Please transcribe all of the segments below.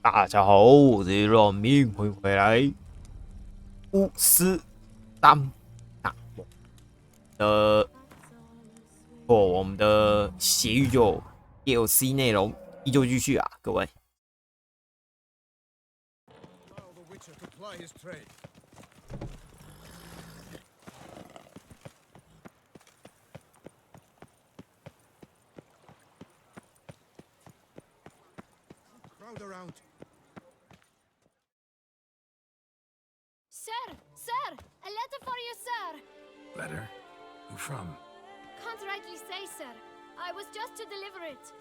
大家好，我是肉命，欢迎回来。巫师3我们的血与酒 DLC 内容依旧继续啊，各位。Sir, a letter for you, sir. Letter? Who from? Can't rightly say, sir. I was just to deliver it.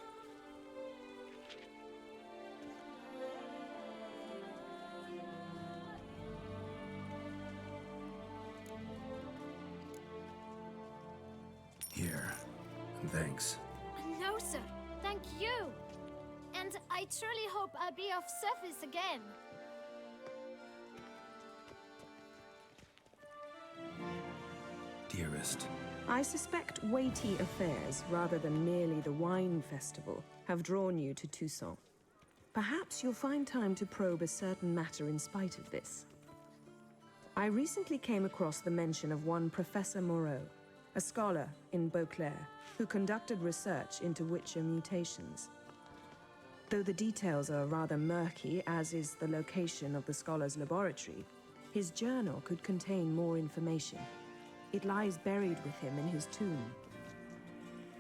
Here. And thanks. No, sir. Thank you. And I truly hope I'll be of service again. Dearest. I suspect weighty affairs, rather than merely the wine festival, have drawn you to Toussaint. Perhaps you'll find time to probe a certain matter in spite of this. I recently came across the mention of one Professor Moreau, a scholar in Beauclair, who conducted research into Witcher mutations. Though the details are rather murky, as is the location of the scholar's laboratory, his journal could contain more information. It lies buried with him in his tomb.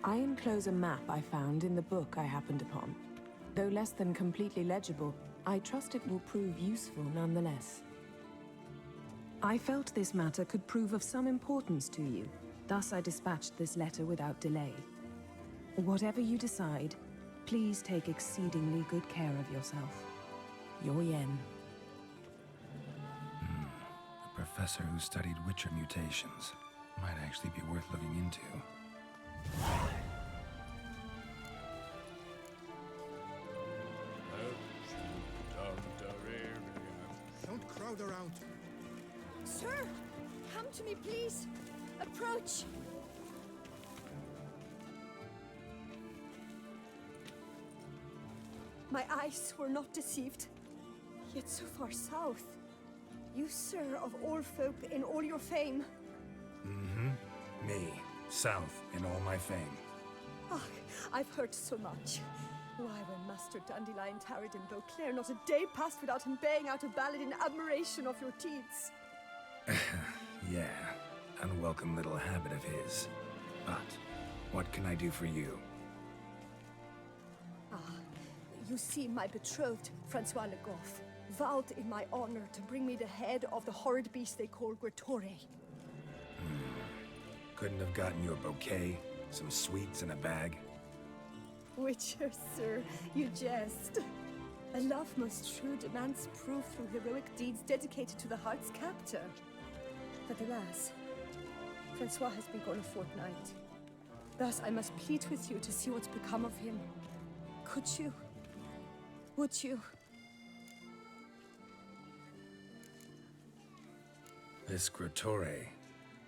I enclose a map I found in the book I happened upon. Though less than completely legible, I trust it will prove useful nonetheless. I felt this matter could prove of some importance to you, thus I dispatched this letter without delay. Whatever you decide, please take exceedingly good care of yourself. Your Yen. A professor who studied Witcher mutations. Might actually be worth looking into. Don't crowd around. Sir, come to me, please. Approach. My eyes were not deceived. Yet so far south. You, sir, of all folk in all your fame. Me. South in all my fame. Ah, I've heard so much. Why, when Master Dandelion tarried in Beauclair, not a day passed without him baying out a ballad in admiration of your deeds. Yeah, unwelcome little habit of his. But what can I do for you? You see, my betrothed, Francois Le Goff, vowed in my honor to bring me the head of the horrid beast they call Gratore. Couldn't have gotten you a bouquet, some sweets in a bag? Witcher, sir, you jest. A love most true demands proof through heroic deeds dedicated to the heart's captor. But alas, Francois has been gone a fortnight. Thus I must plead with you to see what's become of him. Could you? Would you? This Gratore.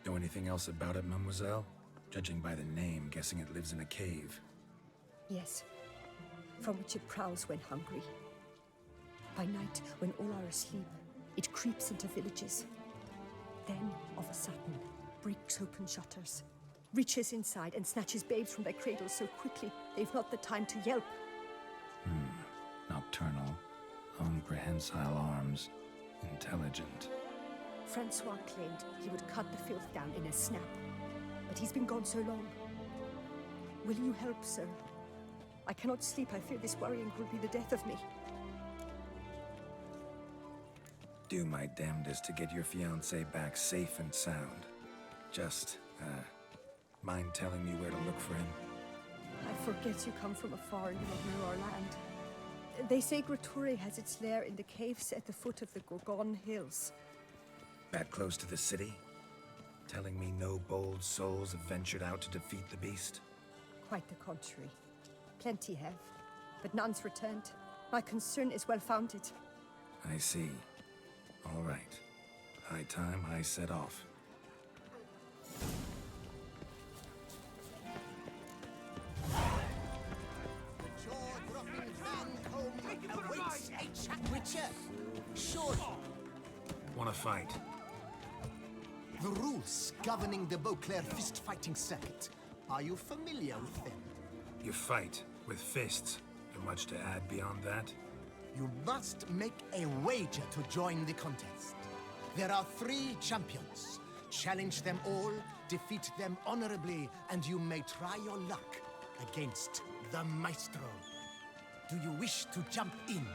Know anything else about it, mademoiselle? Judging by the name, guessing it lives in a cave. Yes, from which it prowls when hungry. By night, when all are asleep, it creeps into villages. Then, of a sudden, breaks open shutters, reaches inside and snatches babes from their cradles so quickly they've not the time to yelp. Nocturnal, own prehensile arms, intelligent. Francois claimed he would cut the filth down in a snap, but he's been gone so long. Will you help, sir? I cannot sleep. I fear this worrying will be the death of me. Do my damnedest to get your fiancé back safe and sound. Just, mind telling me where to look for him? I forget you come from afar and do not know our land. They say Gratore has its lair in the caves at the foot of the Gorgon Hills. That close to the city? Telling me no bold souls have ventured out to defeat the beast? Quite the contrary. Plenty have, but none's returned. My concern is well-founded. I see. All right. High time I set off. Jaw-dropping Witcher? Sure. Wanna fight? The rules governing the Beauclair fist-fighting circuit. Are you familiar with them? You fight with fists. There much to add beyond that? You must make a wager to join the contest. There are 3 champions. Challenge them all, defeat them honorably, and you may try your luck against the Maestro. Do you wish to jump in?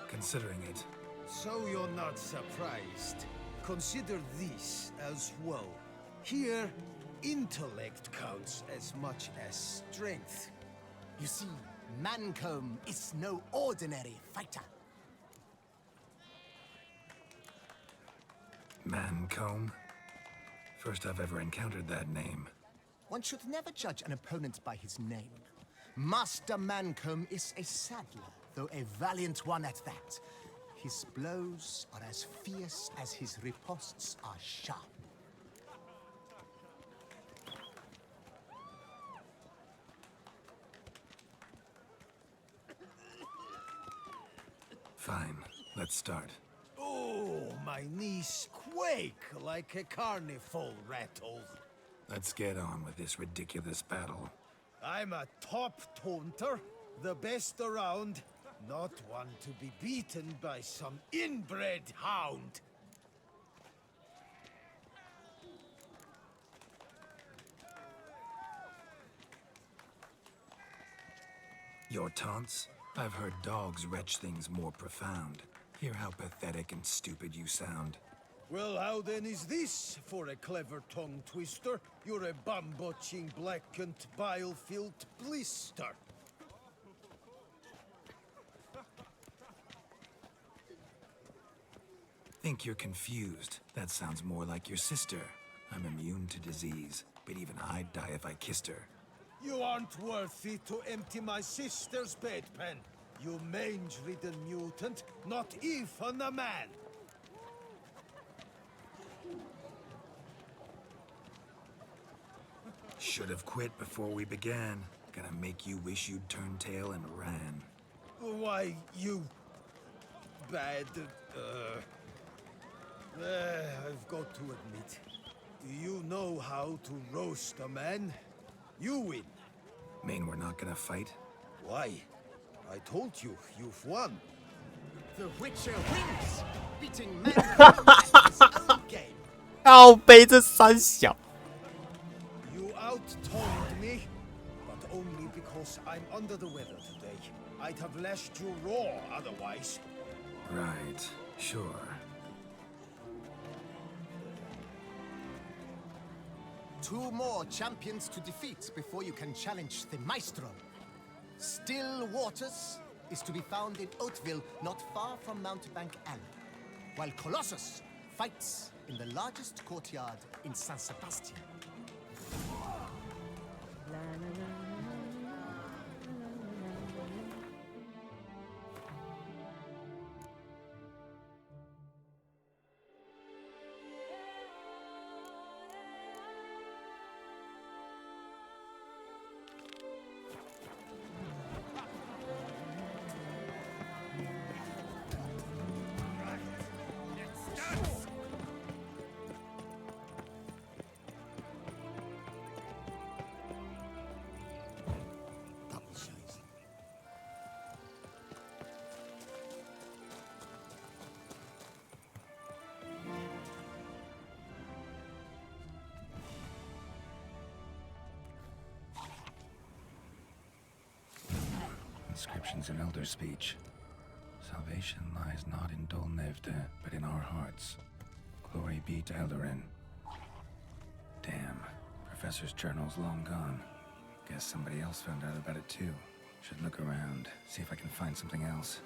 Considering it. So you're not surprised. Consider this as well. Here, intellect counts as much as strength. You see, Mancomb is no ordinary fighter. Mancomb? First I've ever encountered that name. One should never judge an opponent by his name. Master Mancomb is a saddler, though a valiant one at that. His blows are as fierce as his riposts are sharp. Fine, let's start. Oh, my knees quake like a carnival rattle. Let's get on with this ridiculous battle. I'm a top taunter, the best around, not one to be beaten by some inbred hound. Your taunts? I've heard dogs retch things more profound. Hear how pathetic and stupid you sound. Well, how then is this for a clever tongue twister? You're a bum-botching, blackened, bile-filled blister. Think you're confused. That sounds more like your sister. I'm immune to disease, but even I'd die if I kissed her. You aren't worthy to empty my sister's bedpan. You mange-ridden mutant, not even a man. Should have quit before we began. Gonna make you wish you'd turned tail and ran. Why, you bad, I've got to admit, you know how to roast a man. You win. Mean we're not gonna fight? Why? I told you, you've won. The Witcher wins, beating Mancomb at his own game. 靠背这三小， You out-tongued me, but only because I'm under the weather today. I'd have lashed you raw otherwise. Right, sure. Two more champions to defeat before you can challenge the Maestro. Still Waters is to be found in Oatville, not far from Mountebank Alley, while Colossus fights in the largest courtyard in San Sebastian. Inscriptions in Elder speech. Salvation lies not in Dolnevde, but in our hearts. Glory be to Eldarin. Damn, Professor's journal's long gone. Guess somebody else found out about it too. Should look around, see if I can find something else.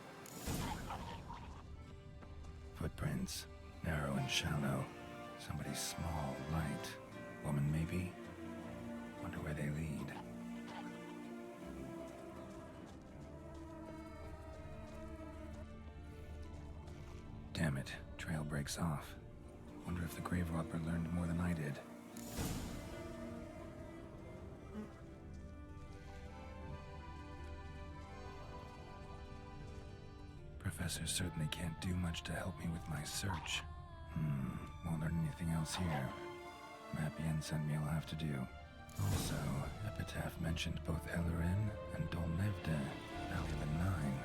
Footprints, narrow and shallow. Somebody small, light. Woman maybe? Wonder where they lead. Damn it, trail breaks off. Wonder if the grave robber learned more than I did. professor certainly can't do much to help me with my search. Won't learn anything else here. Mappy sent me will have to do. Also, Epitaph mentioned both Ellerin and Dolnevde, Valley of the Nine.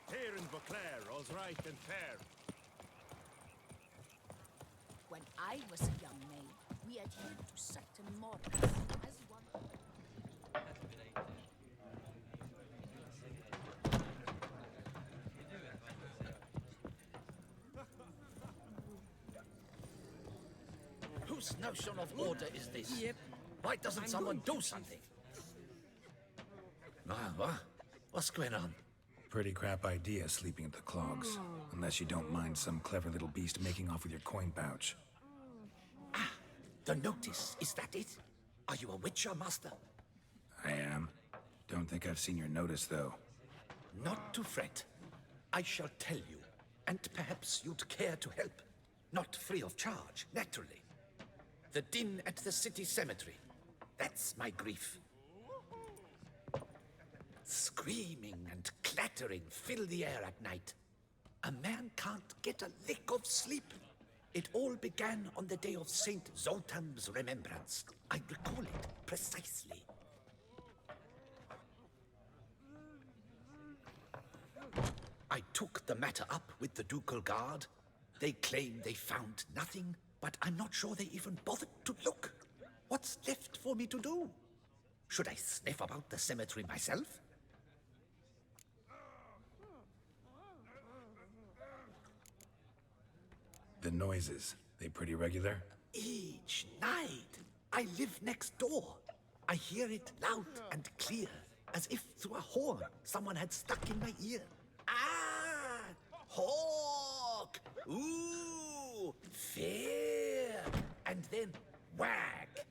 Here in Beauclair, all's right and fair. When I was a young maid, we adhered to certain morals as one. Whose notion of order is this? Why doesn't someone do something? What's going on? Pretty crap idea sleeping at the clogs. Unless you don't mind some clever little beast making off with your coin pouch. The notice, is that it? Are you a witcher, master? I am. Don't think I've seen your notice, though. Not to fret. I shall tell you, and perhaps you'd care to help. Not free of charge, naturally. The din at the city cemetery. That's my grief. Screaming and clattering fill the air at night. A man can't get a lick of sleep. It all began on the day of Saint Zoltan's remembrance. I recall it precisely. I took the matter up with the ducal guard. They claim they found nothing, but I'm not sure they even bothered to look. What's left for me to do? Should I sniff about the cemetery myself? The noises, they pretty regular? Each night, I live next door. I hear it loud and clear, as if through a horn someone had stuck in my ear. Ah! Hawk! Ooh! Fear! And then whack!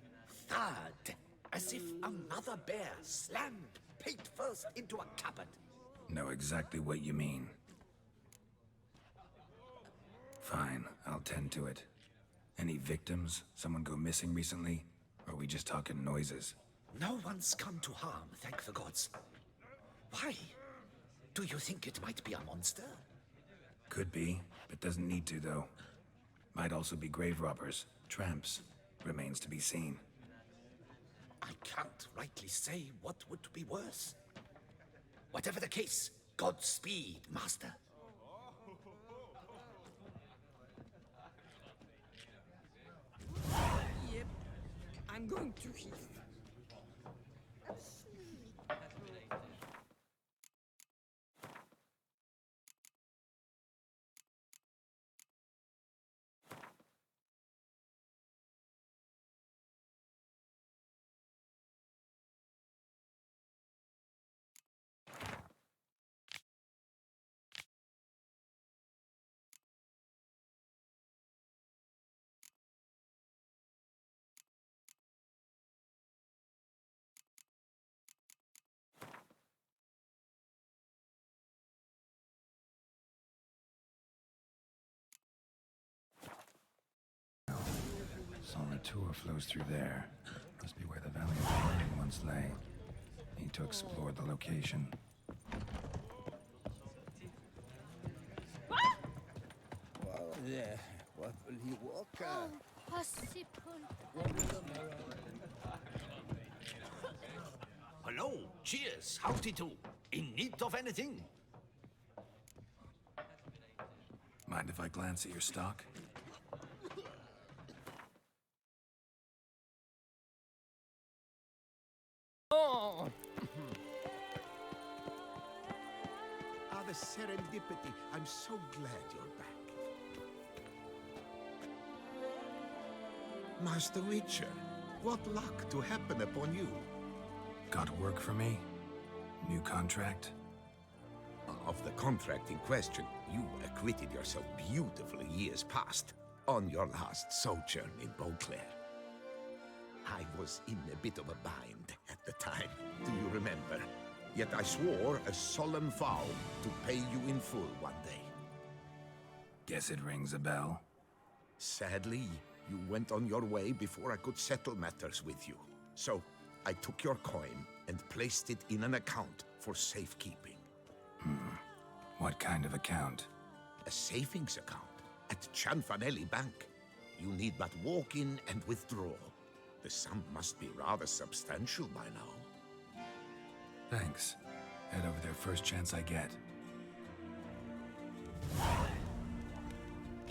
Thud! As if another bear slammed pate first into a cupboard. Know exactly what you mean. Fine, I'll tend to it. Any victims? Someone go missing recently? Or are we just talking noises? No one's come to harm, thank the gods. Why? Do you think it might be a monster? Could be, but doesn't need to, though. Might also be grave robbers, tramps. Remains to be seen. I can't rightly say what would be worse. Whatever the case, Godspeed, Master. Yep, I'm going to Heath. Tour flows through there. Must be where the Valley of the Nine once lay. Need to explore the location. Well, there. What will he walk? Hello, cheers, howdy do. In need of anything? Mind if I glance at your stock? The serendipity. I'm so glad you're back. Master Witcher, what luck to happen upon you. Got work for me? New contract? Of the contract in question, you acquitted yourself beautifully years past on your last sojourn in Beauclair. I was in a bit of a bind at the time. Do you remember? Yet I swore a solemn vow to pay you in full one day. Guess it rings a bell. Sadly, you went on your way before I could settle matters with you. So, I took your coin and placed it in an account for safekeeping. What kind of account? A savings account at Cianfanelli Bank. You need but walk in and withdraw. The sum must be rather substantial by now. Thanks. Head over there first chance I get.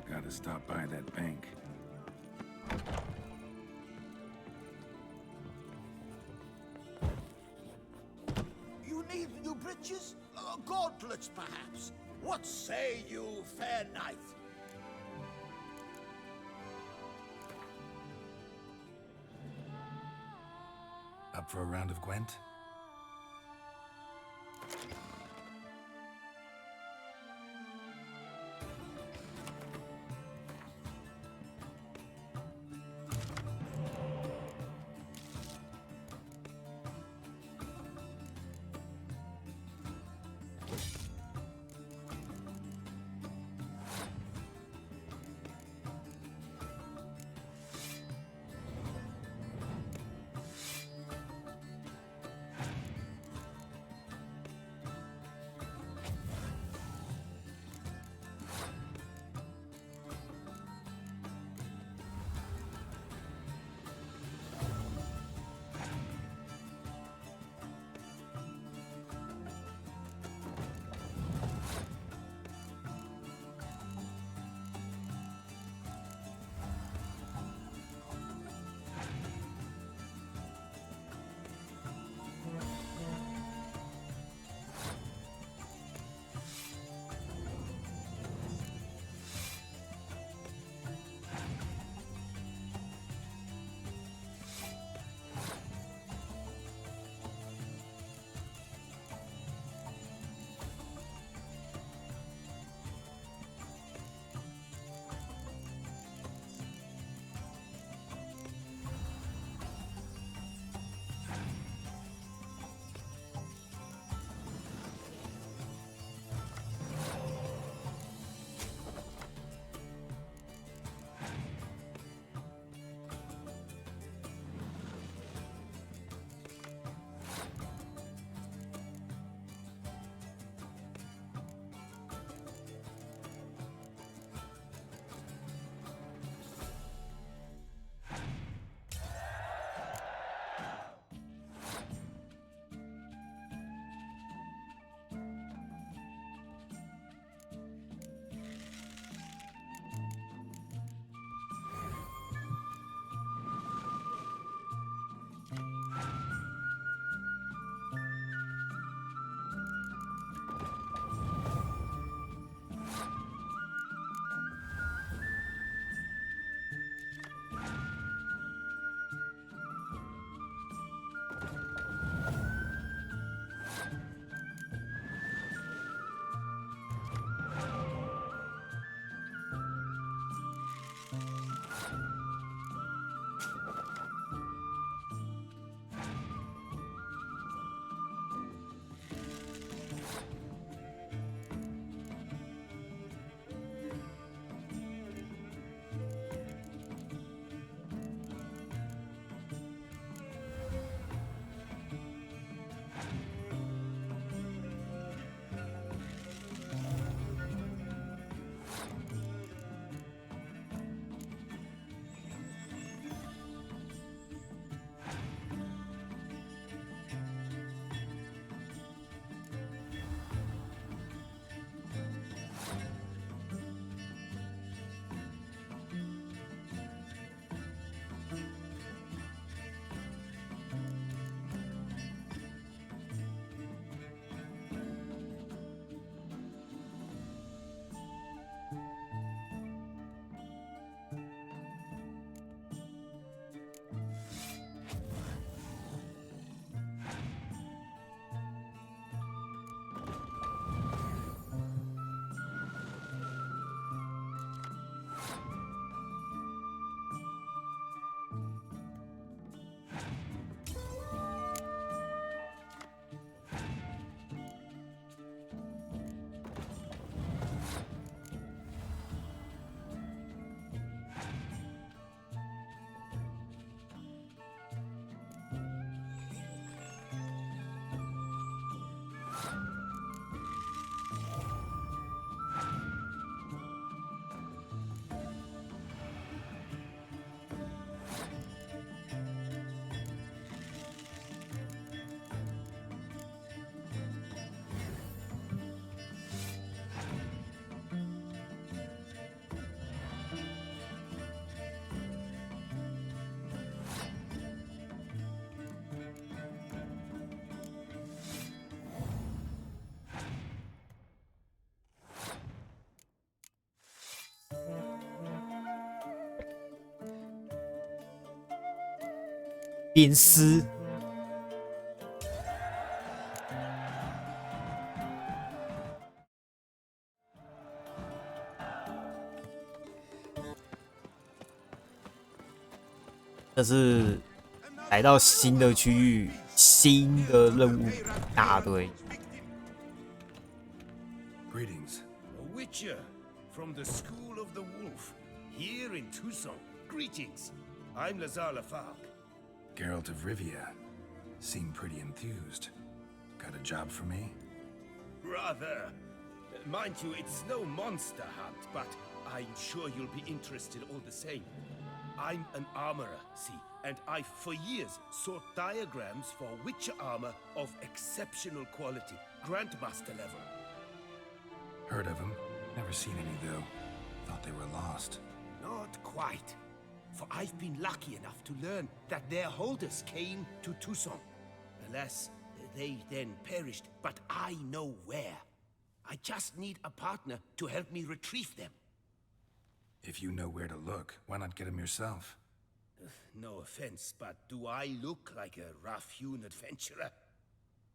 Gotta stop by that bank. You need new bridges? Gauntlets, perhaps? What say you, fair knight? Up for a round of Gwent? 鞭尸。这是来到新的区域，新的任务一大堆。Greetings. A Witcher from the School of the Wolf, here in Tucson. Greetings. I'm Lazar Lafargue. Geralt of Rivia. Seem pretty enthused. Got a job for me? Rather. Mind you, it's no monster hunt, but I'm sure you'll be interested all the same. I'm an armorer, see, and I've for years sought diagrams for Witcher armor of exceptional quality, Grandmaster level. Heard of them. Never seen any, though. Thought they were lost. Not quite. For I've been lucky enough to learn that their holders came to Tucson. Alas, they then perished, but I know where. I just need a partner to help me retrieve them. If you know where to look, why not get them yourself? No offense, but do I look like a rough-hewn adventurer?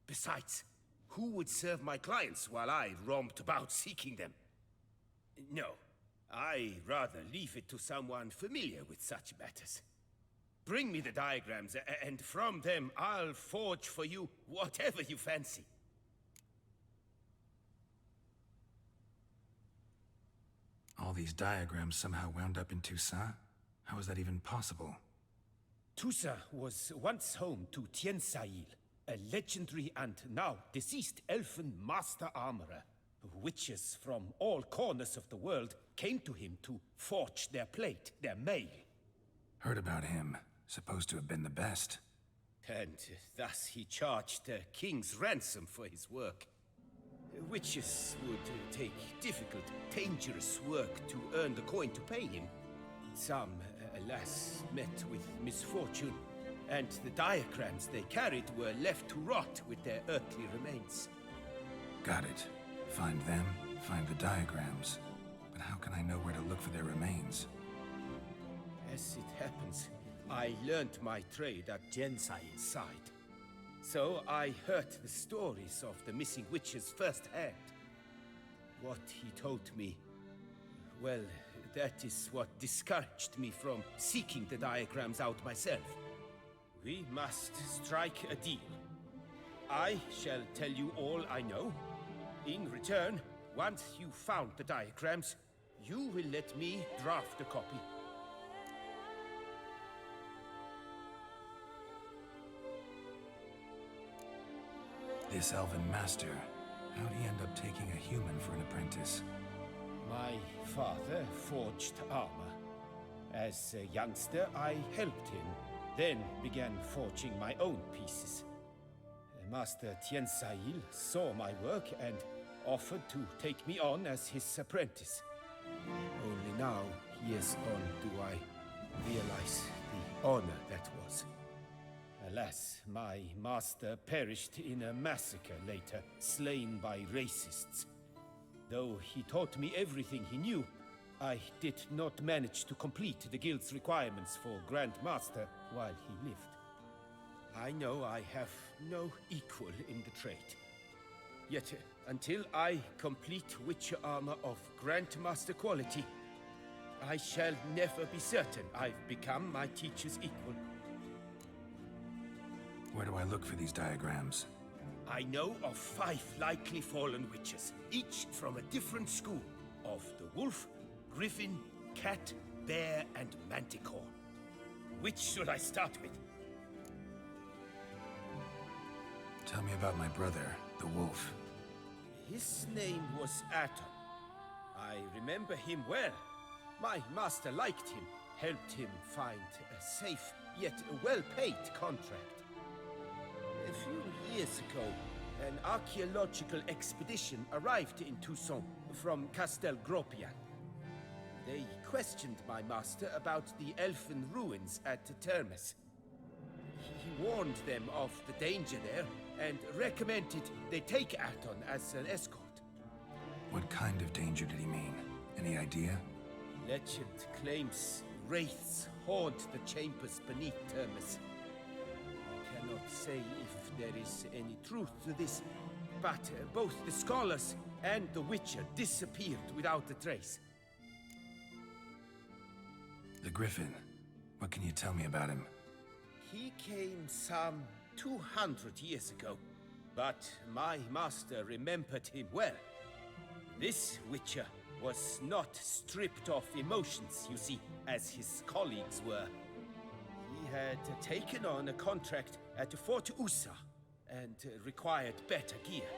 Besides, who would serve my clients while I romped about seeking them? No, I rather leave it to someone familiar with such matters. Bring me the diagrams, and from them I'll forge for you whatever you fancy. All these diagrams somehow wound up in Toussaint? How is that even possible? Toussaint was once home to Tiensail, a legendary and now deceased elfin master armorer. Witches from all corners of the world came to him to forge their plate, their mail. Heard about him. Supposed to have been the best. And thus he charged a king's ransom for his work. Witches would take difficult, dangerous work to earn the coin to pay him. Some, alas, met with misfortune, and the diagrams they carried were left to rot with their earthly remains. Got it. Find them, find the diagrams. But how can I know where to look for their remains? As it happens, I learned my trade at Jensail's side. So I heard the stories of the missing witches firsthand. What he told me, well, that is what discouraged me from seeking the diagrams out myself. We must strike a deal. I shall tell you all I know. In return, once you found the diagrams, you will let me draft a copy. This elven master, how'd he end up taking a human for an apprentice? My father forged armor. As a youngster, I helped him, then began forging my own pieces. Master Tiensail saw my work and offered to take me on as his apprentice. Only now, years on, do I realize the honor that was. Alas, my master perished in a massacre later, slain by racists. Though he taught me everything he knew, I did not manage to complete the guild's requirements for Grand Master while he lived. I know I have no equal in the trade. Yet, until I complete Witcher armor of Grandmaster quality, I shall never be certain I've become my teacher's equal. Where do I look for these diagrams? I know of 5 likely fallen witches, each from a different school of the wolf, griffin, cat, bear, and manticore. Which should I start with? Tell me about my brother, the wolf. His name was Atom. I remember him well. My master liked him, helped him find a safe, yet well-paid contract. A few years ago, an archaeological expedition arrived in Tucson from Castel Gropian. They questioned my master about the elfin ruins at Termes. He warned them of the danger there and recommended they take Aton as an escort. What kind of danger did he mean? Any idea? Legend claims wraiths haunt the chambers beneath Termes. cannot say if there is any truth to this, but both the scholars and the Witcher disappeared without a trace. The Griffin. What can you tell me about him? He came some 200 years ago, but my master remembered him well. This Witcher was not stripped of emotions, you see, as his colleagues were. He had taken on a contract at Fort Usa and required better gear.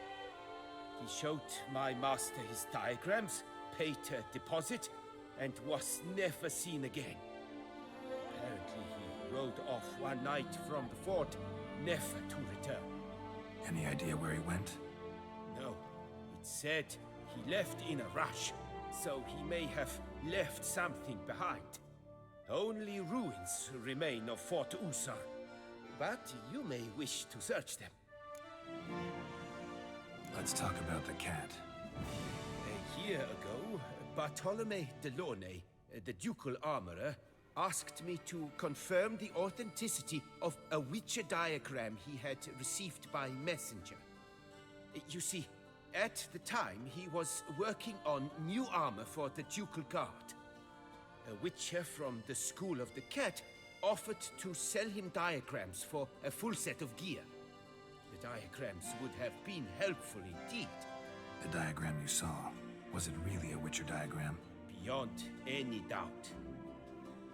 He showed my master his diagrams, paid a deposit, and was never seen again. Apparently he rode off one night from the fort, never to return. Any idea where he went? No, it said he left in a rush, so he may have left something behind. Only ruins remain of Fort Usa, but you may wish to search them. Let's talk about the cat. A year ago, Bartolome Delaunay, the ducal armorer, asked me to confirm the authenticity of a Witcher diagram he had received by messenger. You see, at the time he was working on new armor for the ducal guard. A Witcher from the School of the Cat offered to sell him diagrams for a full set of gear. The diagrams would have been helpful indeed. The diagram you saw, was it really a Witcher diagram? Beyond any doubt.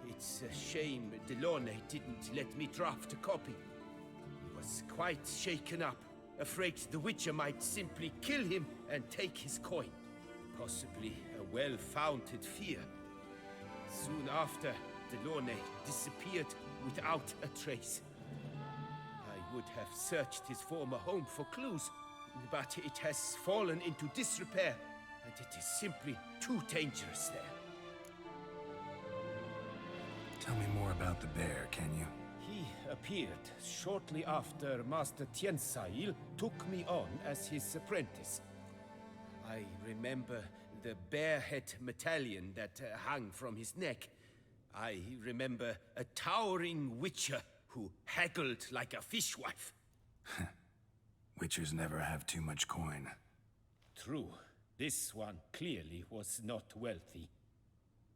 It's a shame Delaunay didn't let me draft a copy. He was quite shaken up, afraid the Witcher might simply kill him and take his coin. Possibly a well-founded fear. Soon after, Delaunay disappeared without a trace. I would have searched his former home for clues, but it has fallen into disrepair, and it is simply too dangerous there. Tell me more about the bear, can you? He appeared shortly after Master Tiensail took me on as his apprentice. I remember the bear-head medallion that hung from his neck. I remember a towering Witcher who haggled like a fishwife. Witchers never have too much coin. True, this one clearly was not wealthy.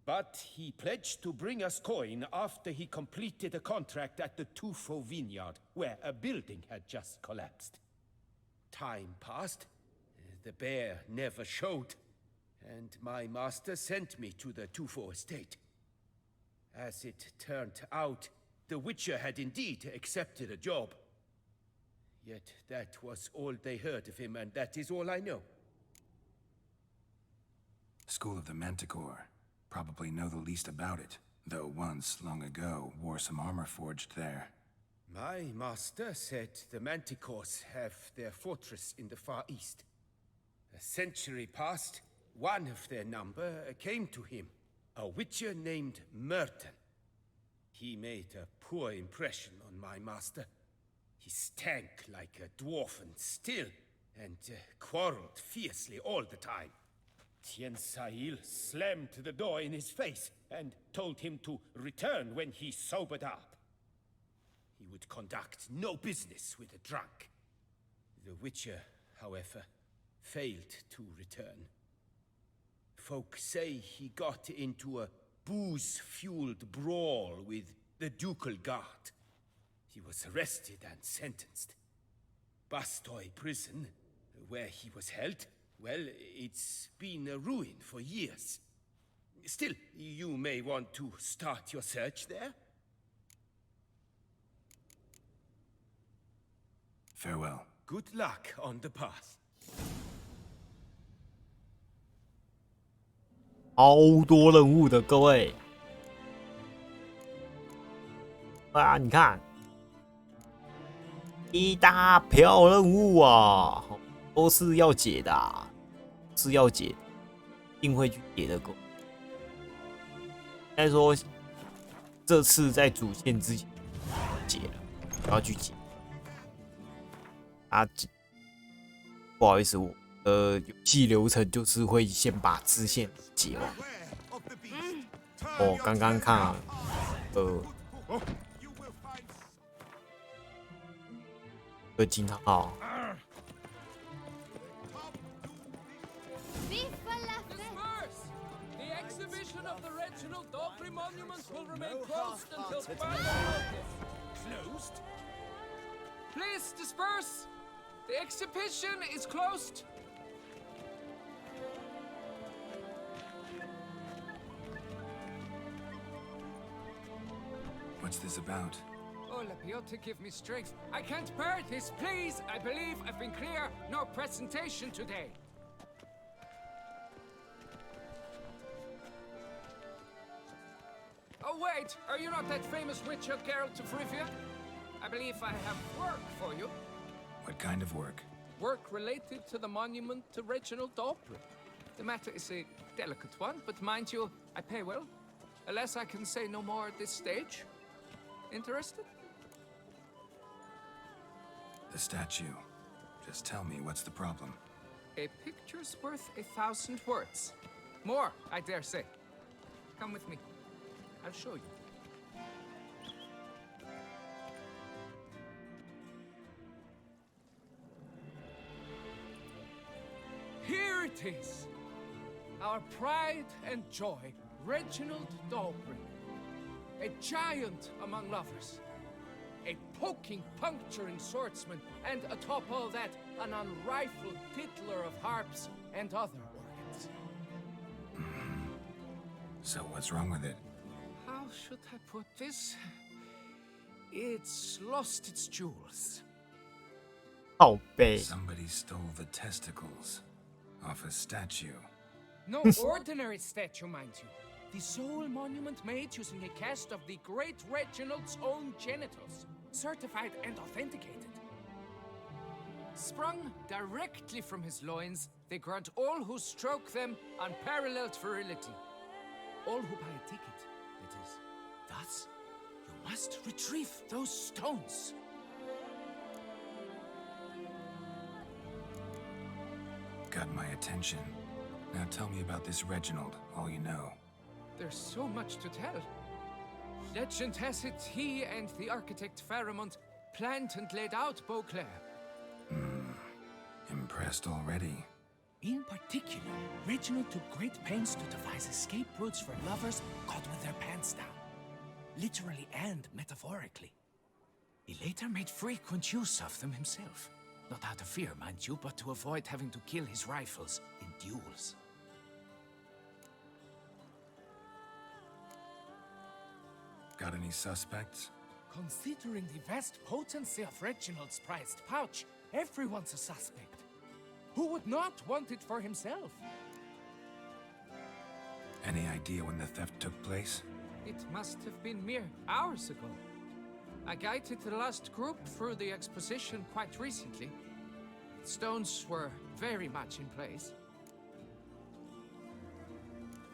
But he pledged to bring us coin after he completed a contract at the Tufo vineyard, where a building had just collapsed. Time passed, the bear never showed, and my master sent me to the Tufo estate. As it turned out, the Witcher had indeed accepted a job. Yet that was all they heard of him, and that is all I know. School of the Manticore. Probably know the least about it, though once, long ago, wore some armor forged there. My master said the Manticores have their fortress in the Far East. A century passed, one of their number came to him, a Witcher named Merton. He made a poor impression on my master. He stank like a dwarfen still, and quarreled fiercely all the time. Tiensail slammed the door in his face and told him to return when he sobered up. He would conduct no business with a drunk. The Witcher, however, failed to return. Folk say he got into a booze-fueled brawl with the ducal guard. He was arrested and sentenced. Bastoy prison, where he was held, well, it's been a ruin for years. Still, you may want to start your search there. Farewell. Good luck on the path. 好多任务的各位，啊，你看，一大票任务啊，都是要解的、啊，是要解，一定会去解的。狗，应该说，这次在主线之前解了，我要去解。啊，不好意思，我游戏流程就是会先把支线解完。我刚刚看，个惊叹号。 The exhibition of the Reginald Daubry monument will remain closed until further notice. Closed? Please disperse. The exhibition is closed. What's this about? Oh, Lapiota, give me strength. I can't bear this, please. I believe I've been clear. No presentation today. Oh, wait. Are you not that famous witcher, Geralt of Rivia? I believe I have work for you. What kind of work? Work related to the monument to Reginald Daubry. The matter is a delicate one, but mind you, I pay well. Alas, I can say no more at this stage. Interested? The statue. Just tell me, what's the problem? A picture's worth 1,000 words. More, I dare say. Come with me. I'll show you. Here it is. Our pride and joy, Reginald Daubry. A giant among lovers. A poking, puncturing swordsman, and atop all that, an unrifled tittler of harps and other organs. So what's wrong with it? How should I put this? It's lost its jewels. 靠背， Somebody stole the testicles off a statue. No ordinary statue, mind you. The sole monument made using a cast of the great Reginald's own genitals, certified and authenticated. Sprung directly from his loins, they grant all who stroke them unparalleled virility. All who buy a ticket, that is. Thus, you must retrieve those stones. Got my attention. Now tell me about this Reginald, all you know. There's so much to tell. Legend has it he and the architect Pharamond planned and laid out Beauclair. Impressed already. In particular, Reginald took great pains to devise escape routes for lovers caught with their pants down. Literally and metaphorically. He later made frequent use of them himself. Not out of fear, mind you, but to avoid having to kill his rivals in duels. Got any suspects? Considering the vast potency of Reginald's prized pouch, everyone's a suspect. Who would not want it for himself? Any idea when the theft took place? It must have been mere hours ago. I guided the last group through the exposition quite recently. Stones were very much in place.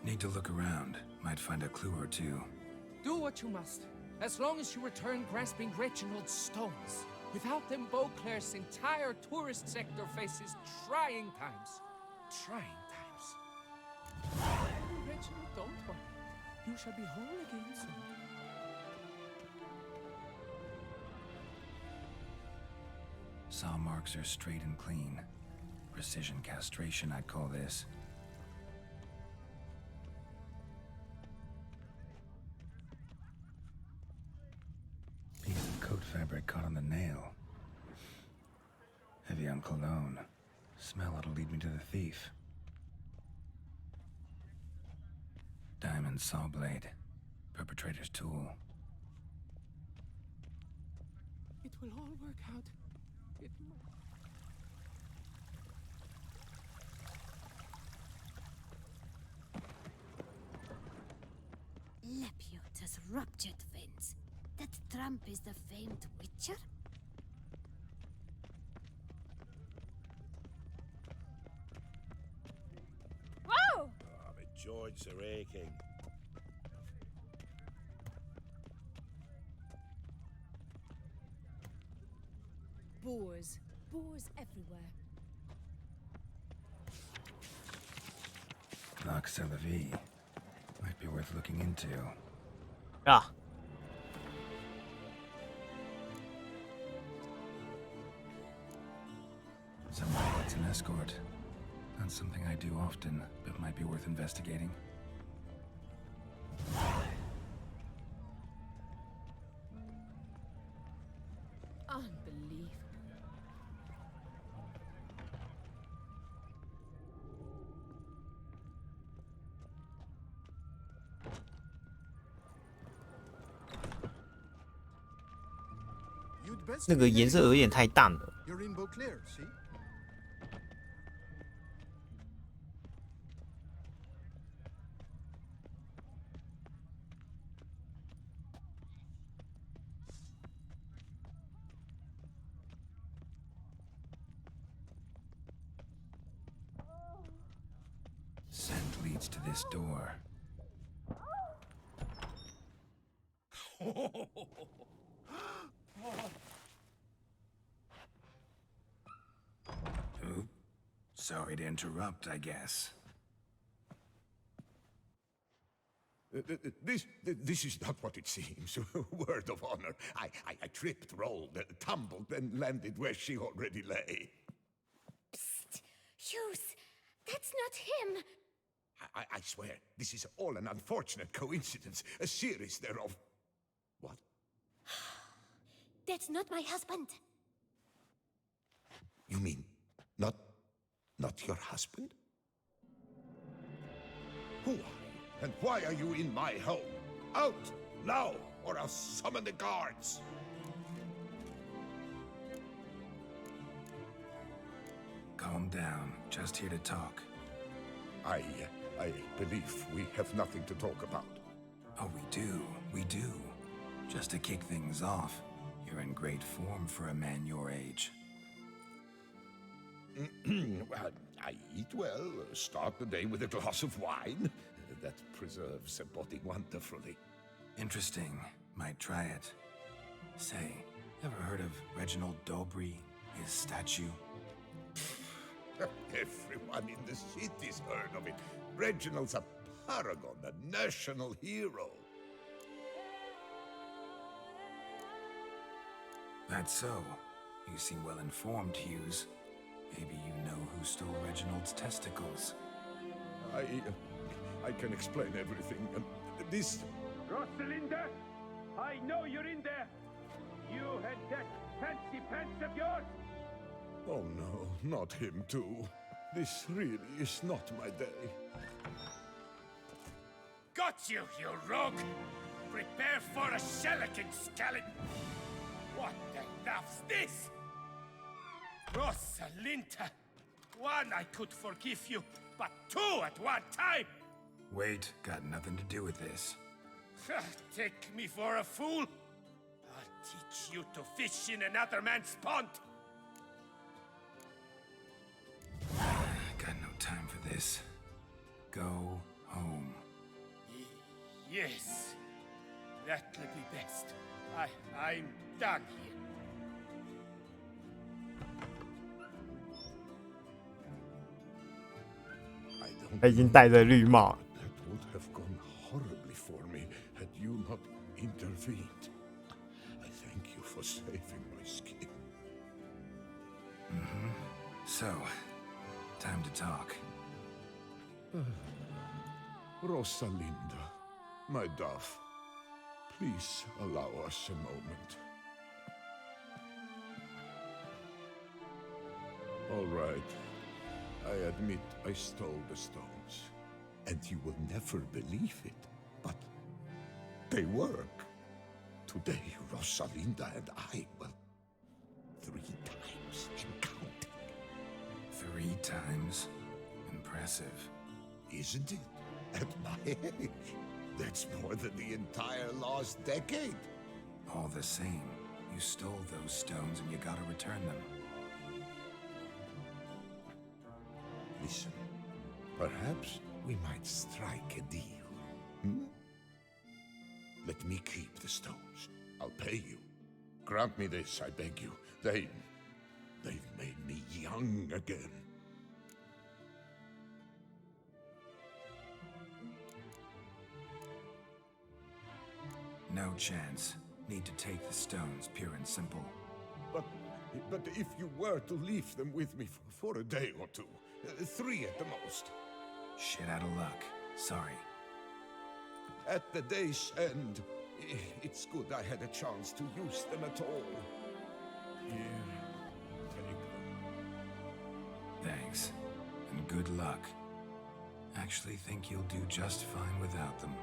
Need to look around. Might find a clue or two. Do what you must, as long as you return grasping Reginald's stones. Without them, Beauclair's entire tourist sector faces trying times. Trying times. Reginald, don't worry. You shall be whole again soon. Saw marks are straight and clean. Precision castration, I'd call this. Piece of coat fabric caught on the nail. Heavy on cologne. Smell it'll lead me to the thief. Diamond saw blade. Perpetrator's tool. It will all work out. It Lepiota's ruptured veins. That tramp is the famed witcher? Whoa! Oh, my joints are aching. Boars. Boars everywhere. Nox Vie. Might be worth looking into. Ah, Somebody that's an escort. Not something I do often, but might be worth investigating. Unbelievable. 那个颜色有点太淡了。 Your rainbow clear, see? Scent leads to this door. Ooh, sorry to interrupt, I guess. This is not what it seems. Word of honor. I tripped, rolled, tumbled, and landed where she already lay. Psst! Hughes! That's not him! I swear, this is all an unfortunate coincidence. A series thereof. What? That's not my husband. You mean not your husband? Who are you? And why are you in my home? Out! Now! Or I'll summon the guards! Calm down. Just here to talk. I believe we have nothing to talk about. Oh, we do. Just to kick things off, you're in great form for a man your age. Well, I eat well, start the day with a glass of wine. That preserves a body wonderfully. Interesting. Might try it. Say, ever heard of Reginald Dobry, his statue? Everyone in the city's heard of it. Reginald's a paragon, a national hero. That's so. You seem well informed, Hughes. Maybe you know who stole Reginald's testicles. I can explain everything. This... Rosalinda, I know you're in there. You had that fancy pants of yours. Oh no, not him too. This really is not my day. Got you, you rogue! Prepare for a shellacking, scallop! What the laugh's this? Rosalinda! One, I could forgive you, but two at one time! Wait, got nothing to do with this. Take me for a fool? I'll teach you to fish in another man's pond! Got no time for this. Go home. Yes, that'll be best. I'm done here. 他已经戴着绿帽。 That would have gone horribly for me had you not intervened. I thank you for saving my skin. So, time to talk. Rosalinda, my dove, please allow us a moment. All right. I admit I stole the stones, and you will never believe it, but they work. Today, Rosalinda and I, well, 3 times and counting. 3 times? Impressive. Isn't it? At my age, that's more than the entire last decade. All the same, you stole those stones and you gotta return them. Listen, perhaps we might strike a deal. Hmm? Let me keep the stones. I'll pay you. Grant me this, I beg you. They've made me young again. No chance. Need to take the stones, pure and simple. But But if you were to leave them with me for a day or two, 3 at the most. Shit out of luck. Sorry. At the day's end, it's good I had a chance to use them at all. Here, take them. Thanks. And good luck. Actually think you'll do just fine without them.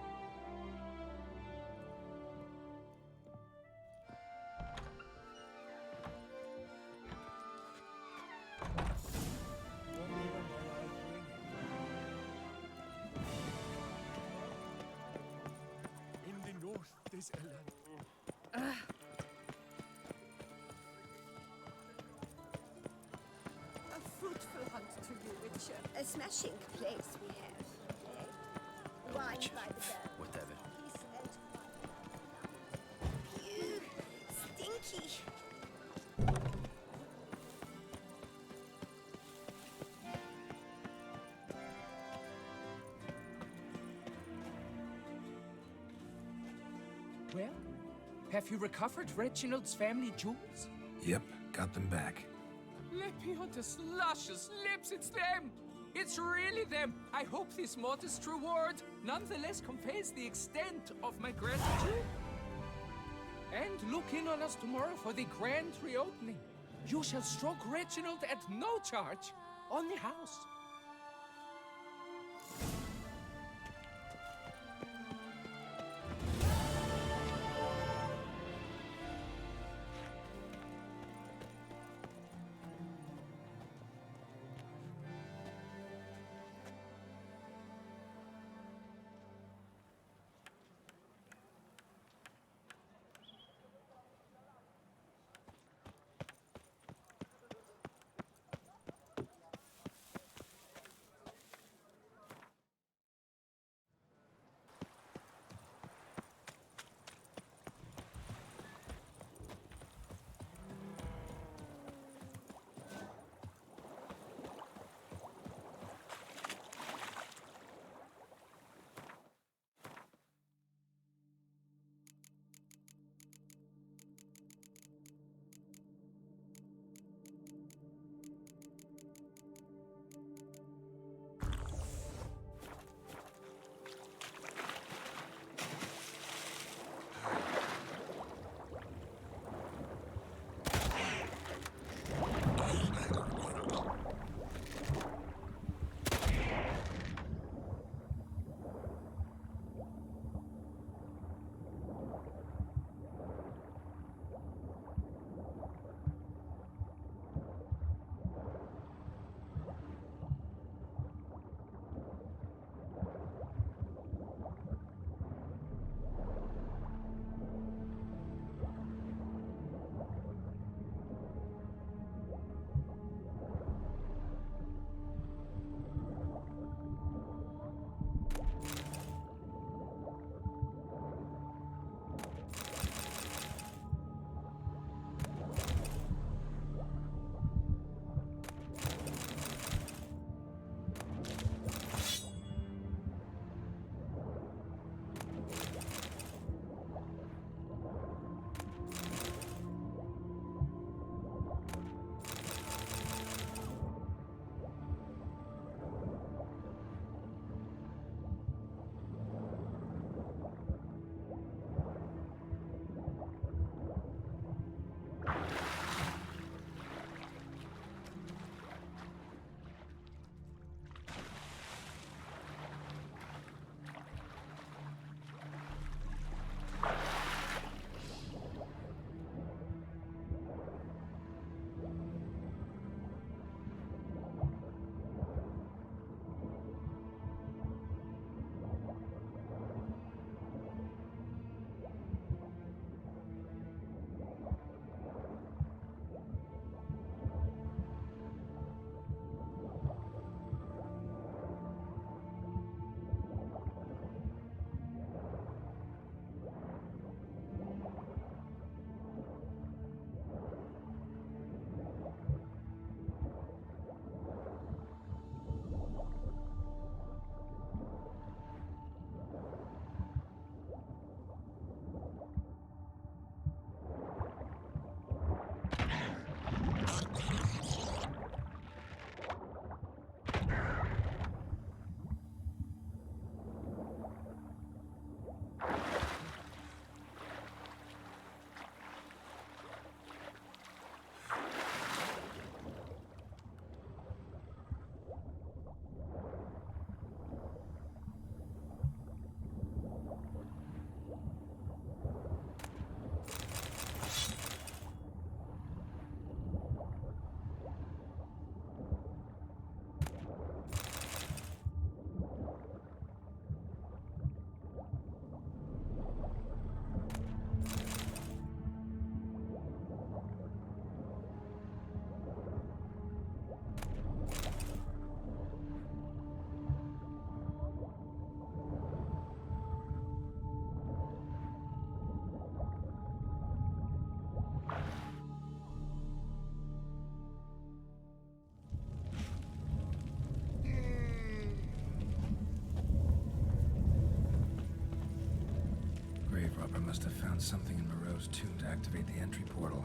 In the north, there's a land. A fruitful hunt to you, Witcher. A smashing place we have. Eh? Wine by the bell. Whatever. Phew, stinky. Well, have you recovered Reginald's family jewels? Yep, got them back. Lepiotus' luscious lips, it's them! It's really them! I hope this modest reward nonetheless conveys the extent of my gratitude. And look in on us tomorrow for the grand reopening. You shall stroke Reginald at no charge on the house. Robber must have found something in Moreau's tomb to activate the entry portal.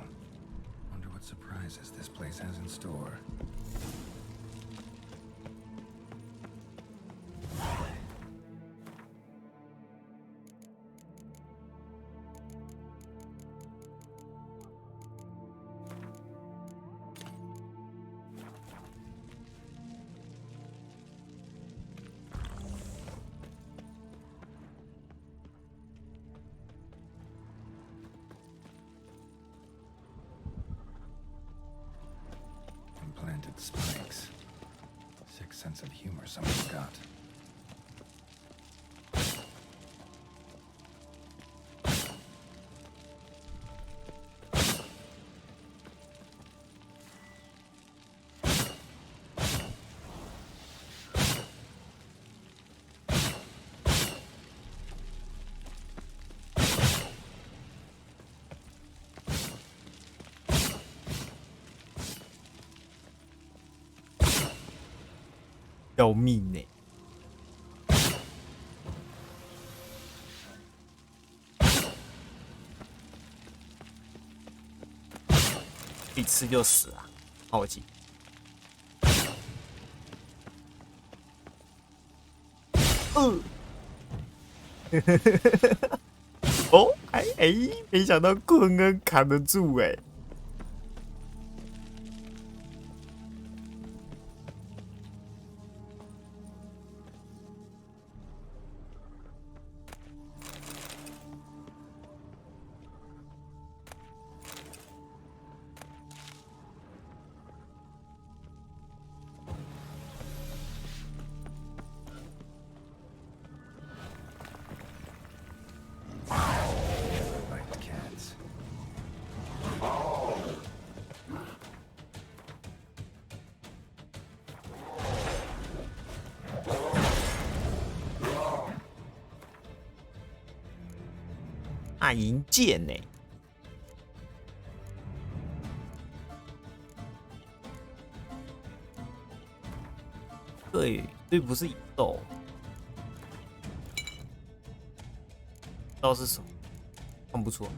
Wonder what surprises this place has in store. Implanted spikes. Sick sense of humor someone's got. "要命呢！一吃就死啊！好紧。哦，没想到坤恩扛得住哎。White cats. 大银剑呢？对，对，不是蚁兽，不知道是什么，看不出来。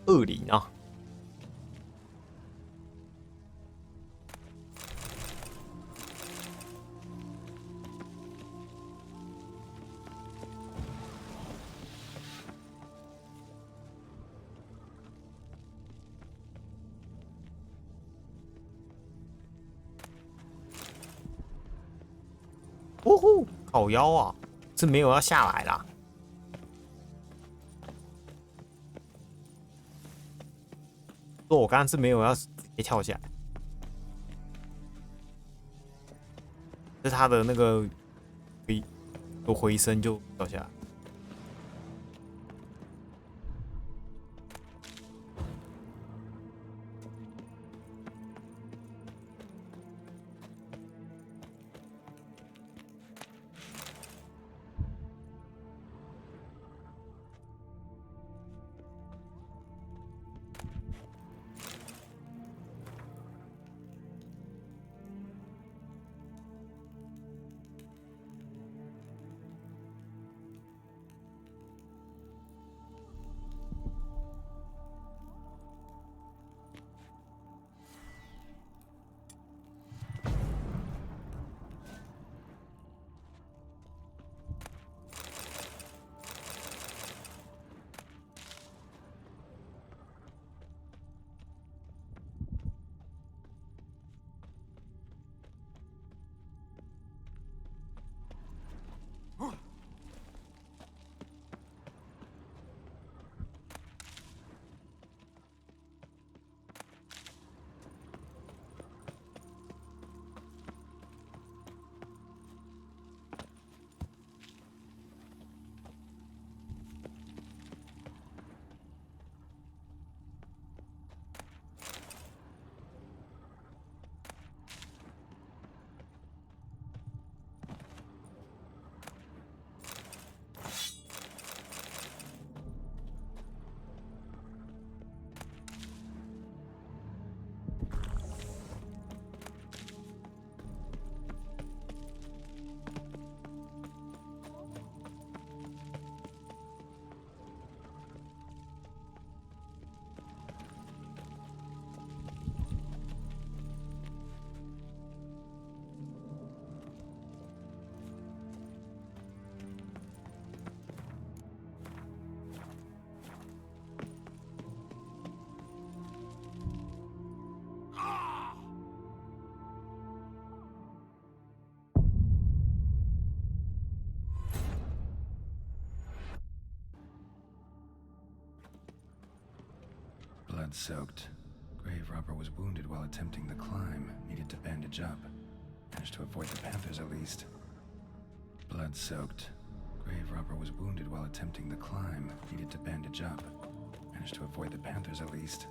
20啊！哦吼，烤腰啊！这没有要下来啦。说我刚刚是没有要直接跳下来，是他的那个回声就掉下来。Blood-soaked. Grave robber was wounded while attempting the climb. Needed to bandage up. Managed to avoid the panthers at least. Blood-soaked. Grave robber was wounded while attempting the climb. Needed to bandage up. Managed to avoid the panthers at least.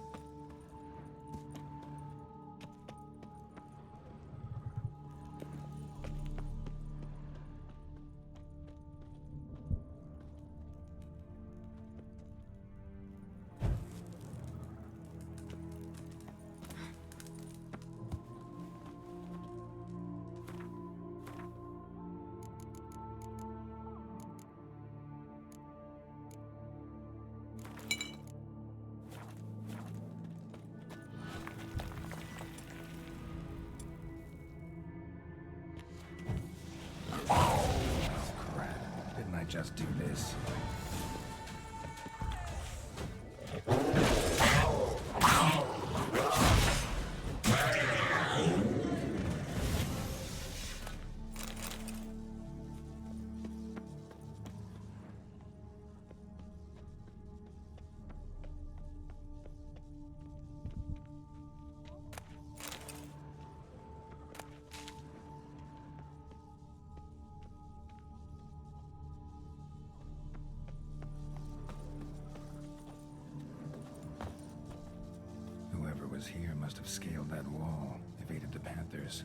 Just do this. Was here must have scaled that wall, evaded the panthers.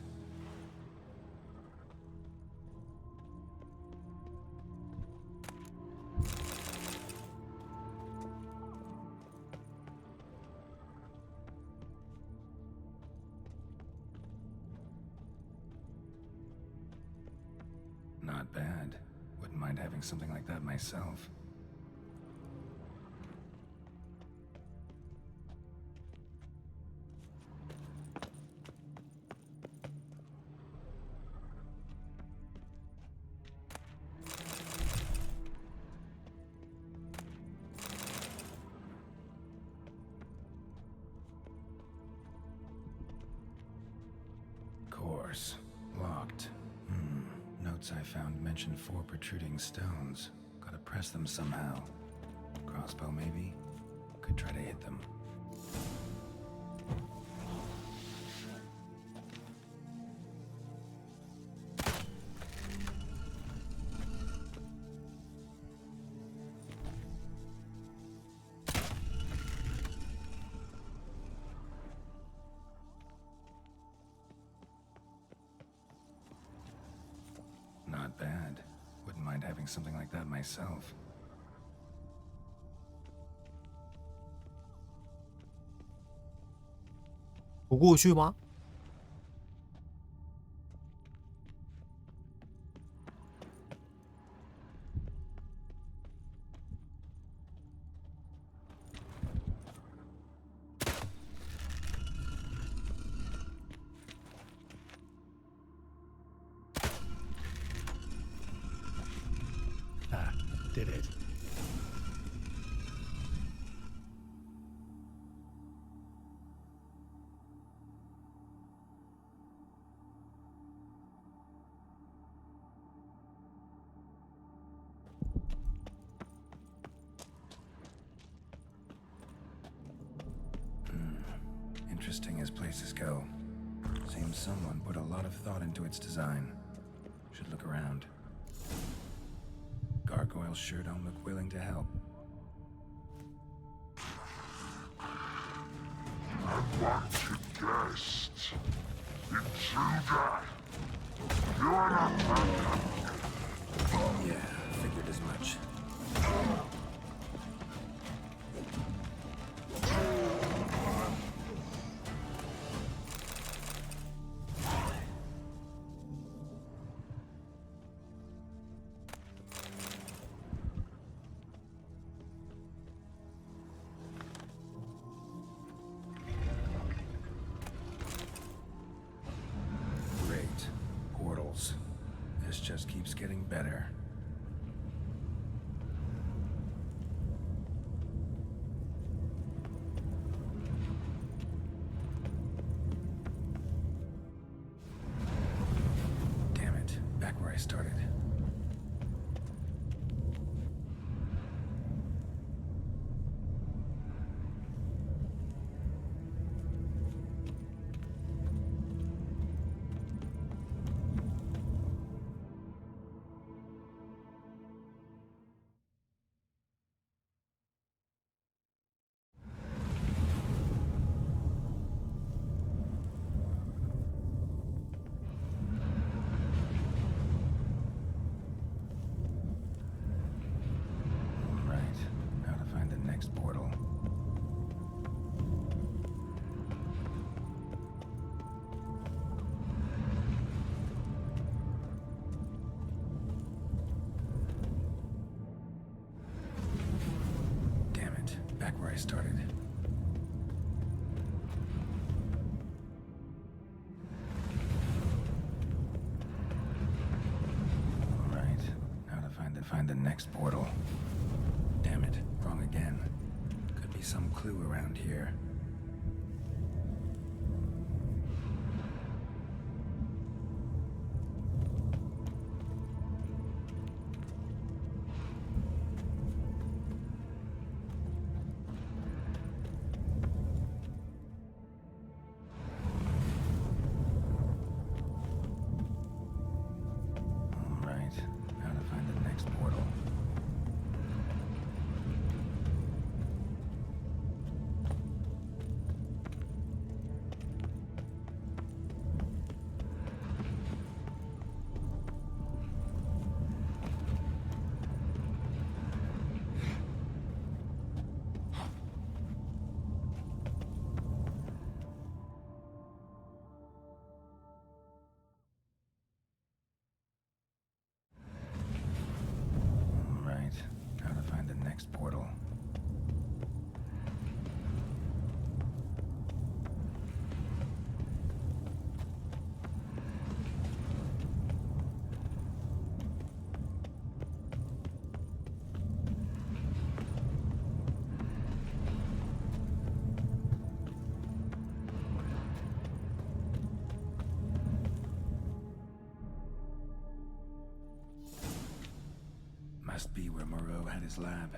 Not bad. Wouldn't mind having something like that myself. Locked. Notes I found mention 4 protruding stones. Gotta press them somehow. Crossbow, maybe? Could try to hit them. Not bad. Wouldn't mind having something like that myself.不过去吗？Did it. Interesting as places go. Seems someone put a lot of thought into its design. Should look around. Gargoyles sure don't look willing to help. Unwanted guest. Intruder. You are not welcome. Yeah, figured as much. This just keeps getting better. Damn it, back where I started. find the next portal. Damn it, wrong again. Could be some clue around here. Portal. Must be where Moreau had his lab.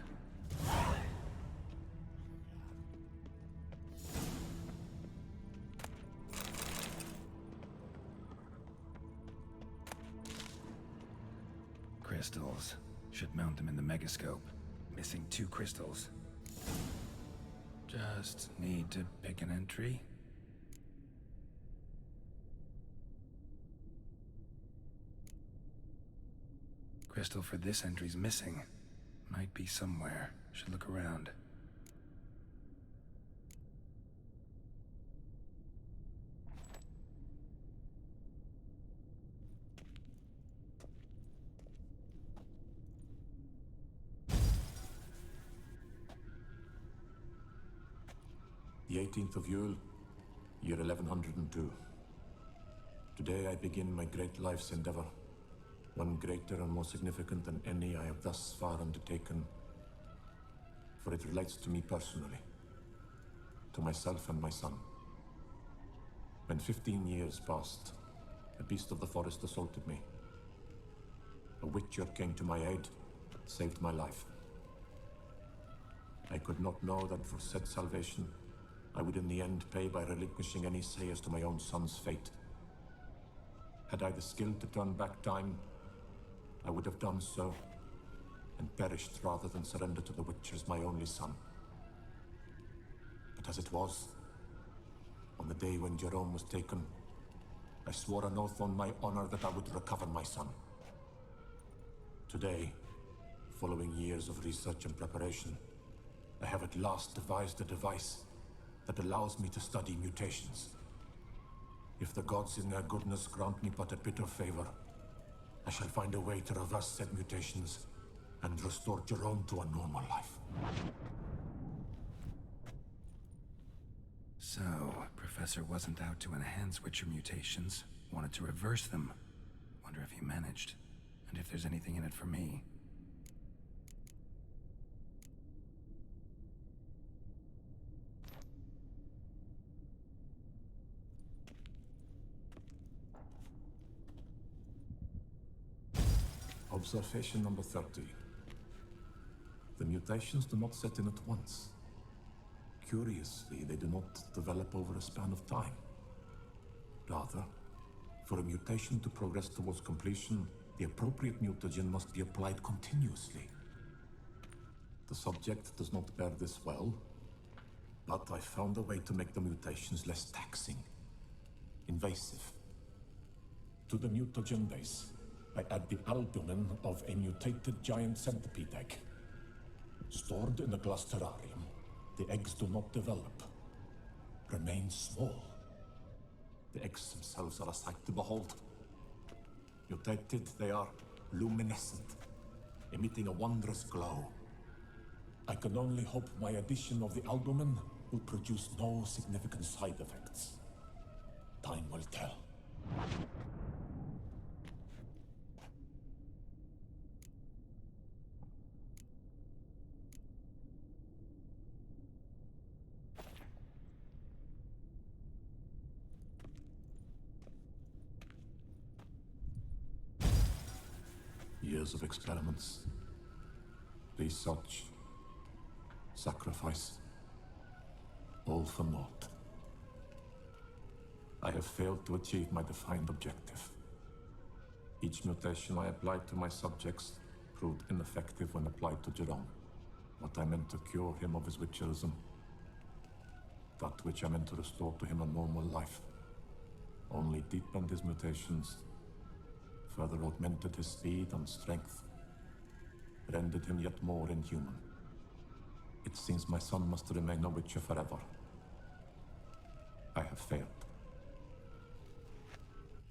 Crystals. Should mount them in the megascope. Missing 2 crystals. Just need to pick an entry. Crystal for this entry's missing. Might be somewhere. Should look around. The 18th of Yule, year 1102. Today I begin my great life's endeavor. One greater and more significant than any I have thus far undertaken. For it relates to me personally. To myself and my son. When 15 years passed, a beast of the forest assaulted me. A witcher came to my aid, saved my life. I could not know that for said salvation, I would in the end pay by relinquishing any say as to my own son's fate. Had I the skill to turn back time, I would have done so, and perished rather than surrender to the Witchers my only son. But as it was, on the day when Jerome was taken, I swore an oath on my honor that I would recover my son. Today, following years of research and preparation, I have at last devised a device that allows me to study mutations. If the gods in their goodness grant me but a bit of favor, I shall find a way to reverse said mutations and restore Jerome to a normal life. So, Professor wasn't out to enhance Witcher mutations, wanted to reverse them. Wonder if he managed, and if there's anything in it for me. Observation number 30. The mutations do not set in at once. Curiously, they do not develop over a span of time. Rather, for a mutation to progress towards completion, the appropriate mutagen must be applied continuously. The subject does not bear this well, but I found a way to make the mutations less taxing, invasive. To the mutagen base, I add the albumin of a mutated giant centipede egg. Stored in a glass terrarium, the eggs do not develop, remain small. The eggs themselves are a sight to behold. Mutated, they are luminescent, emitting a wondrous glow. I can only hope my addition of the albumin will produce no significant side effects. Time will tell. Years of experiments, research, sacrifice, all for naught. I have failed to achieve my defined objective. Each mutation I applied to my subjects proved ineffective when applied to Jerome. What I meant to cure him of his witcherism, that which I meant to restore to him a normal life, only deepened his mutations, further augmented his speed and strength, rendered him yet more inhuman. It seems my son must remain a witcher forever. I have failed.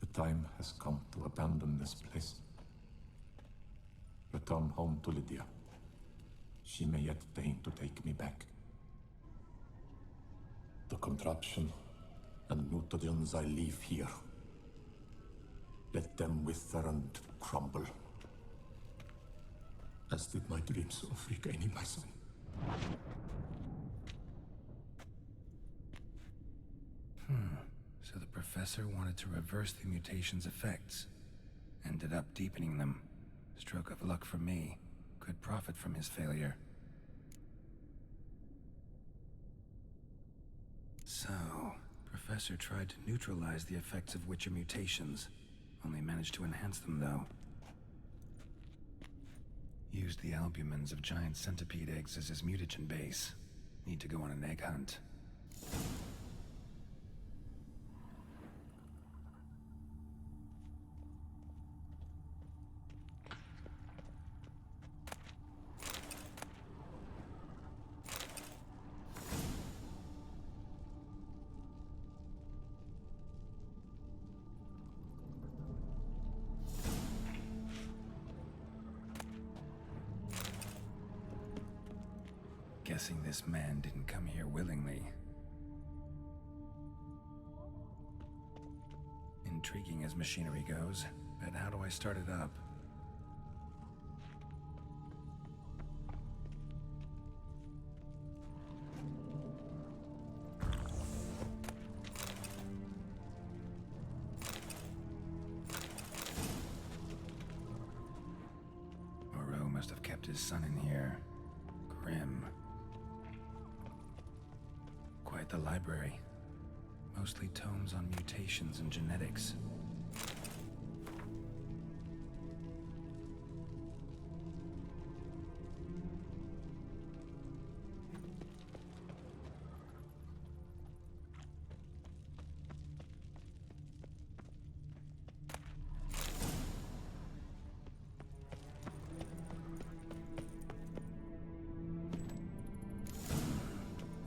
The time has come to abandon this place. Return home to Lydia. She may yet deign to take me back. The contraption and mutagens I leave here, let them wither and crumble, as did my dreams of regaining my son. So the professor wanted to reverse the mutation's effects. Ended up deepening them. Stroke of luck for me. Could profit from his failure. So, Professor tried to neutralize the effects of Witcher mutations. Only managed to enhance them, though. Used the albumins of giant centipede eggs as his mutagen base. Need to go on an egg hunt. Guessing this man didn't come here willingly. Intriguing as machinery goes, but how do I start it up? Moreau must have kept his son in here. Grim. Quite the library. Mostly tomes on mutations and genetics.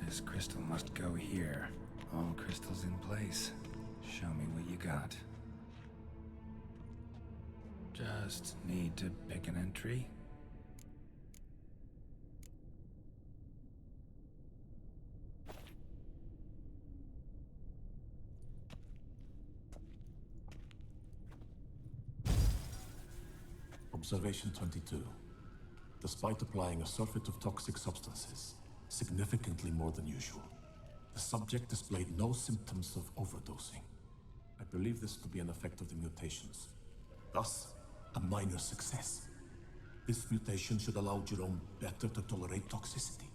This crystal must go here. All crystals in place. Show me what you got. Just need to pick an entry. Observation 22. Despite applying a surfeit of toxic substances, significantly more than usual, the subject displayed no symptoms of overdosing. I believe this to be an effect of the mutations. Thus, a minor success. This mutation should allow Jerome better to tolerate toxicity.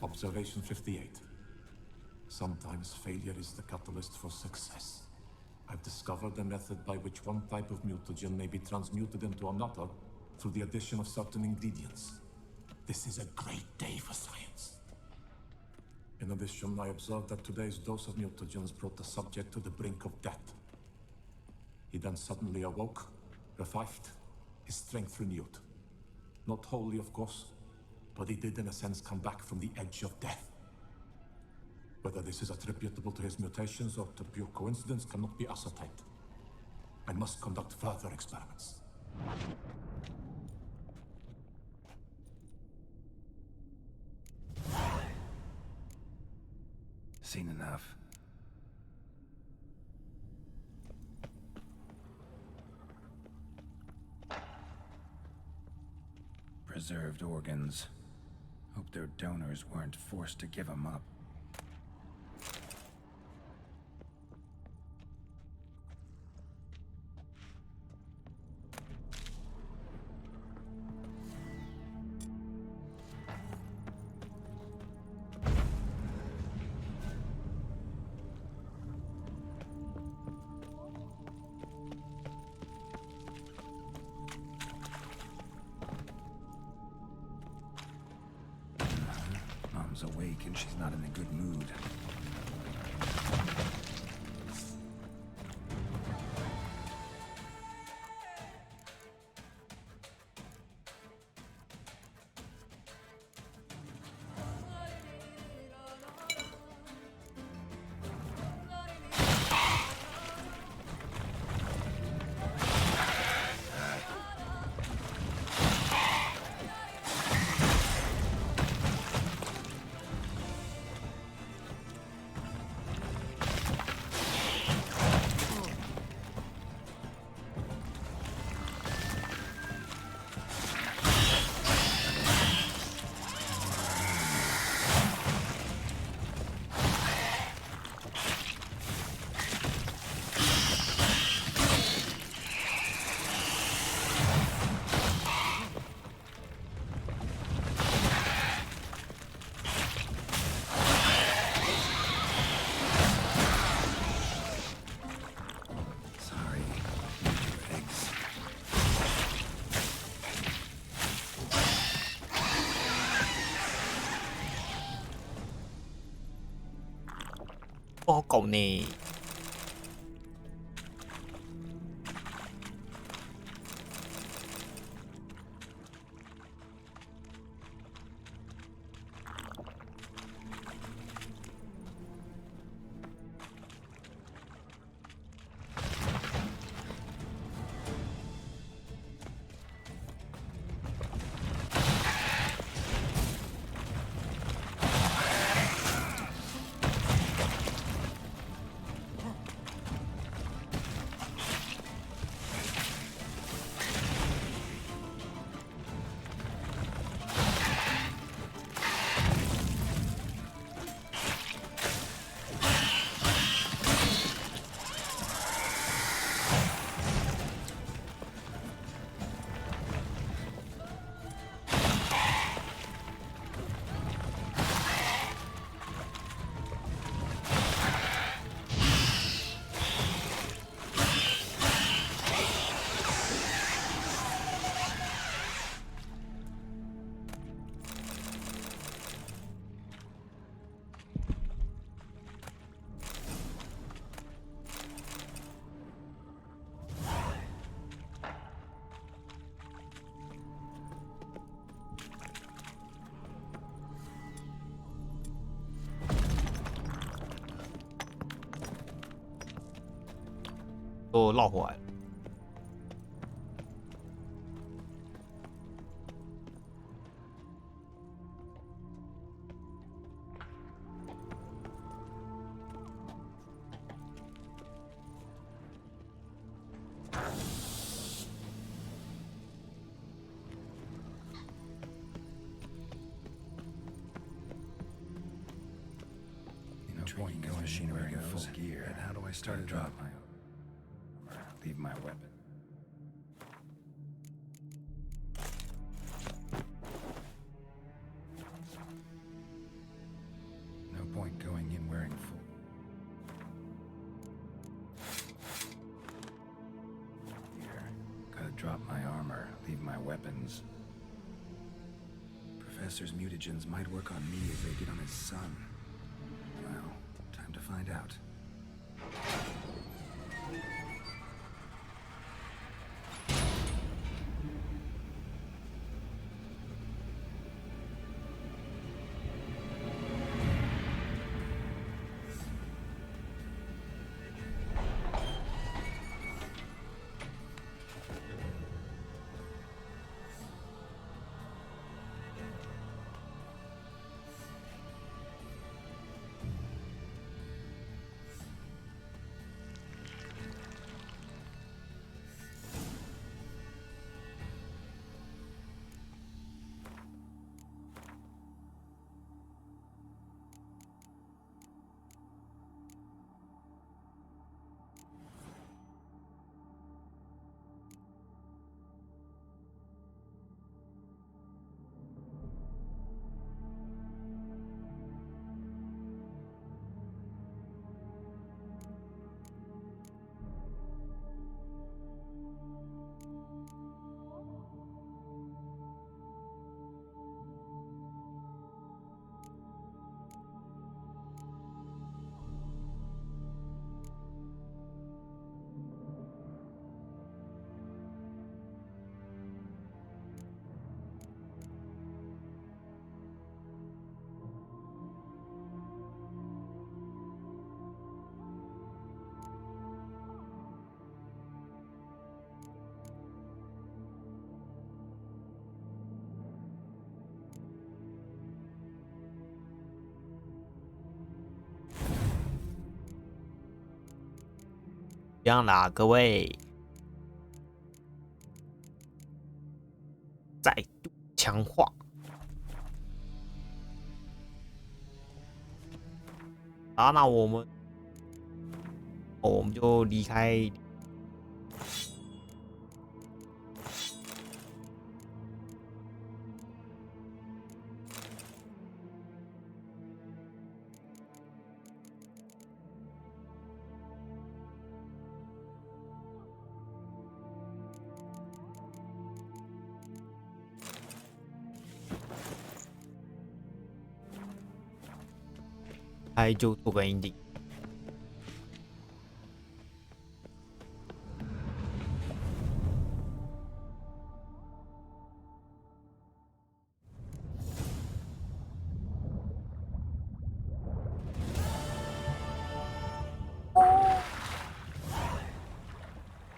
Observation 58. Sometimes failure is the catalyst for success. I've discovered a method by which one type of mutagen may be transmuted into another through the addition of certain ingredients. This is a great day for science. In addition, I observed that today's dose of mutagens brought the subject to the brink of death. He then suddenly awoke, revived, his strength renewed. Not wholly, of course, but he did in a sense come back from the edge of death. Whether this is attributable to his mutations or to pure coincidence cannot be ascertained. I must conduct further experiments. Seen enough. preserved organs. Hope their donors weren't forced to give them up. Mom's awake and she's not in a good mood.不好搞呢。都绕回来了。Point going machine wearing full gear. And how do I start to drop my leave my weapon? No point going in wearing full. Here, gotta drop my armor, leave my weapons. Professor's mutagens might work on me as they did on his son. Well, time to find out. 这样啦，各位，再度强化。好，那我们就离开。就做个 ending。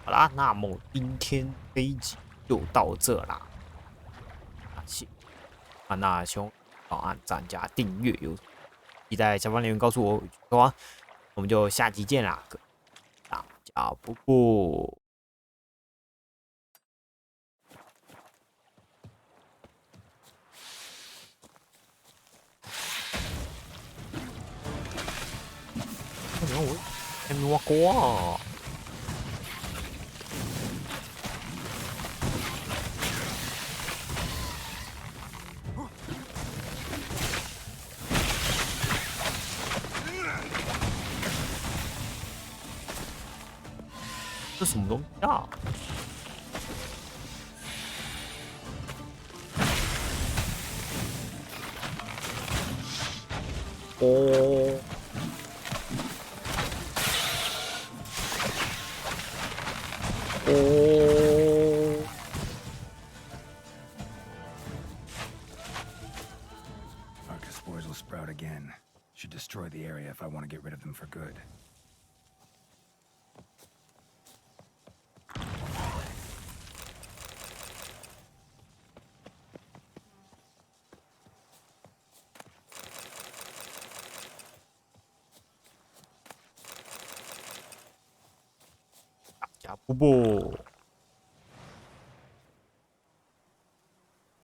好啦，那么今天这一集就到这啦。谢啊，那希望按赞加订阅有。期待下方留言告诉我说啊，我们就下期见啦，大家不过。我还没挖过啊。这什么东西啊？哦，哦， Arcus spores will sprout again. Should destroy the area if I want to get rid of them for good. Boo boo.